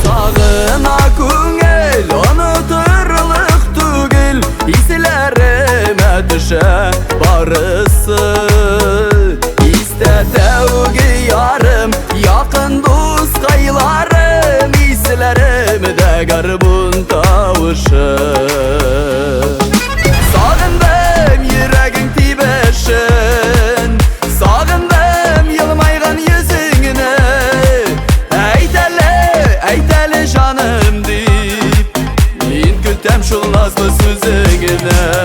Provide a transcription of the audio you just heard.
Sağına köngel unuturluk tugil, hislerime düşe barısı. İste tevgi yarım, yakın dost kaylarım, hislerimde garbun tavışı. Sağındım yüreğin tibeşin, sağındım yılmaygan yüzüngüne. Eytele canım deyip, men kütem şul nazlı sözüngüne.